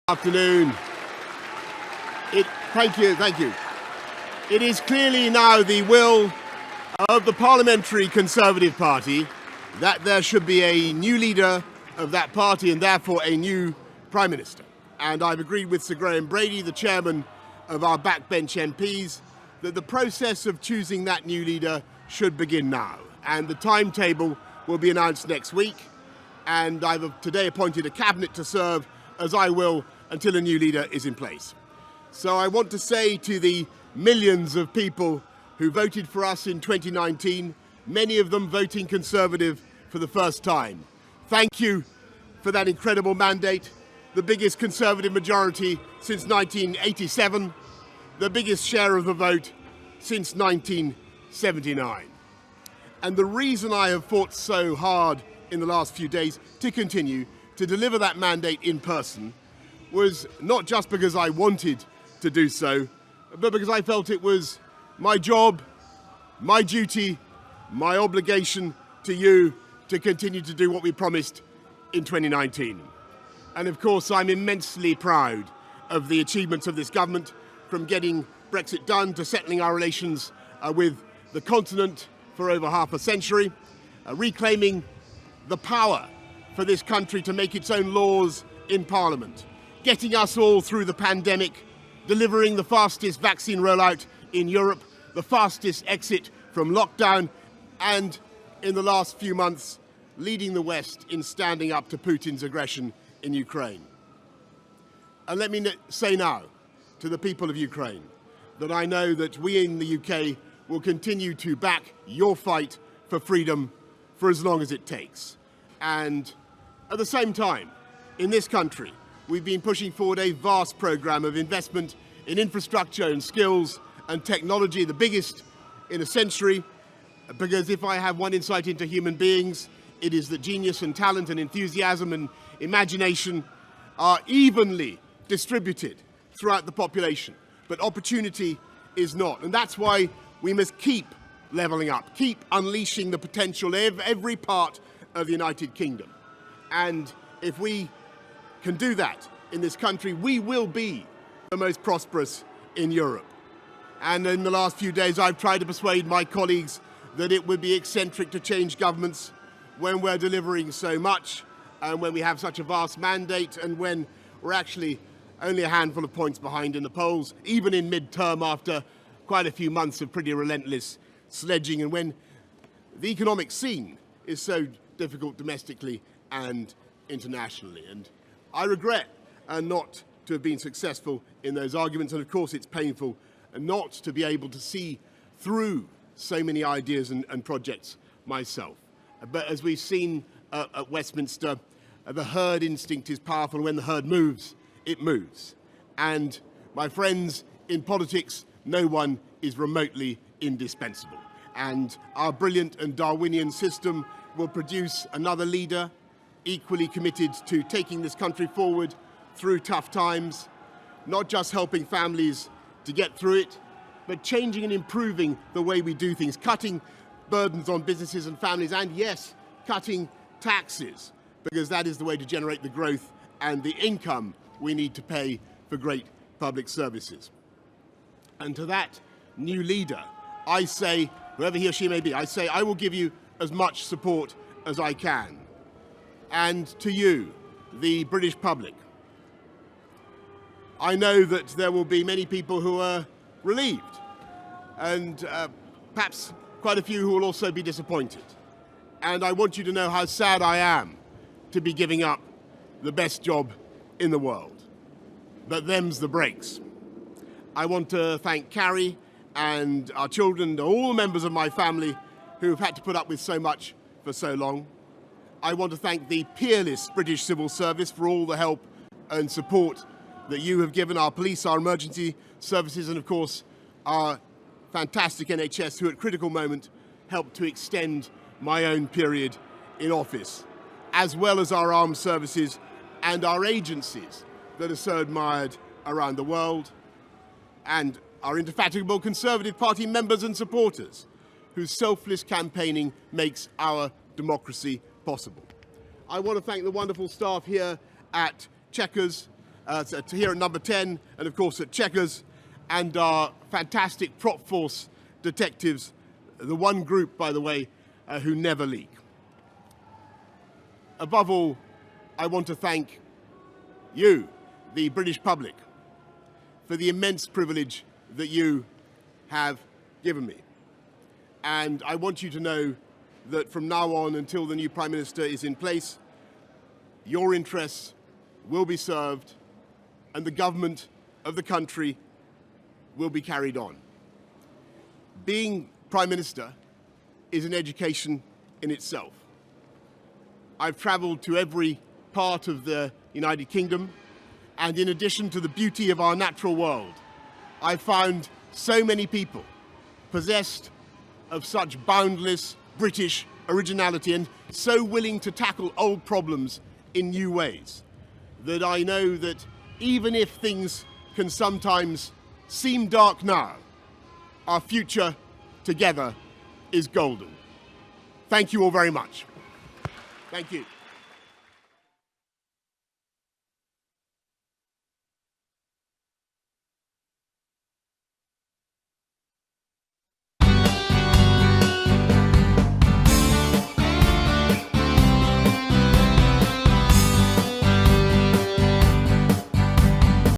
Afternoon. Thank you. It is clearly now the will of the Parliamentary Conservative Party that there should be a new leader of that party and therefore a new Prime Minister. And I've agreed with Sir Graham Brady, the chairman of our backbench MPs, that the process of choosing that new leader should begin now. And the timetable will be announced next week. And I've today appointed a cabinet to serve, as I will, until a new leader is in place. So I want to say to the millions of people who voted for us in 2019, many of them voting Conservative for the first time, thank you for that incredible mandate, the biggest Conservative majority since 1987, the biggest share of the vote since 1979. And the reason I have fought so hard in the last few days to continue to deliver that mandate in person was not just because I wanted to do so, but because I felt it was my job, my duty, my obligation to you to continue to do what we promised in 2019. And of course, I'm immensely proud of the achievements of this government, from getting Brexit done to settling our relations with the continent for over half a century, reclaiming the power for this country to make its own laws in Parliament, getting us all through the pandemic, delivering the fastest vaccine rollout in Europe, the fastest exit from lockdown, and in the last few months, leading the West in standing up to Putin's aggression in Ukraine. And let me say now to the people of Ukraine that I know that we in the UK will continue to back your fight for freedom for as long as it takes. And at the same time, in this country, we've been pushing forward a vast programme of investment in infrastructure and skills and technology, the biggest in a century, because if I have one insight into human beings, it is that genius and talent and enthusiasm and imagination are evenly distributed throughout the population, but opportunity is not. And that's why we must keep levelling up, keep unleashing the potential of every part of the United Kingdom. And if we can do that in this country, we will be the most prosperous in Europe. And in the last few days, I've tried to persuade my colleagues that it would be eccentric to change governments when we're delivering so much, and when we have such a vast mandate, and when we're actually only a handful of points behind in the polls, even in mid-term after quite a few months of pretty relentless sledging, and when the economic scene is so difficult domestically and internationally. And I regret not to have been successful in those arguments, and of course it's painful not to be able to see through so many ideas and projects myself. But as we've seen at Westminster, the herd instinct is powerful, and when the herd moves, it moves. And my friends, in politics, no one is remotely indispensable. And our brilliant and Darwinian system will produce another leader equally committed to taking this country forward through tough times, not just helping families to get through it, but changing and improving the way we do things, cutting burdens on businesses and families, and yes, cutting taxes, because that is the way to generate the growth and the income we need to pay for great public services. And to that new leader, I say, whoever he or she may be, I say I will give you as much support as I can. And to you, the British public, I know that there will be many people who are relieved, and perhaps quite a few who will also be disappointed. And I want you to know how sad I am to be giving up the best job in the world. But them's the breaks. I want to thank Carrie and our children and all the members of my family who have had to put up with so much for so long. I want to thank the peerless British civil service for all the help and support that you have given our police, our emergency services, and of course our fantastic NHS, who at critical moment helped to extend my own period in office, as well as our armed services and our agencies that are so admired around the world, and our indefatigable Conservative Party members and supporters, whose selfless campaigning makes our democracy possible. I want to thank the wonderful staff here at Chequers, here at number 10, and of course at Checkers, and our fantastic prop force detectives, the one group, by the way, who never leak. Above all, I want to thank you, the British public, for the immense privilege that you have given me. And I want you to know that from now on until the new Prime Minister is in place, your interests will be served and the government of the country will be carried on. Being Prime Minister is an education in itself. I've travelled to every part of the United Kingdom, and in addition to the beauty of our natural world, I've found so many people possessed of such boundless British originality and so willing to tackle old problems in new ways that I know that even if things can sometimes seem dark now, our future together is golden. Thank you all very much. Thank you.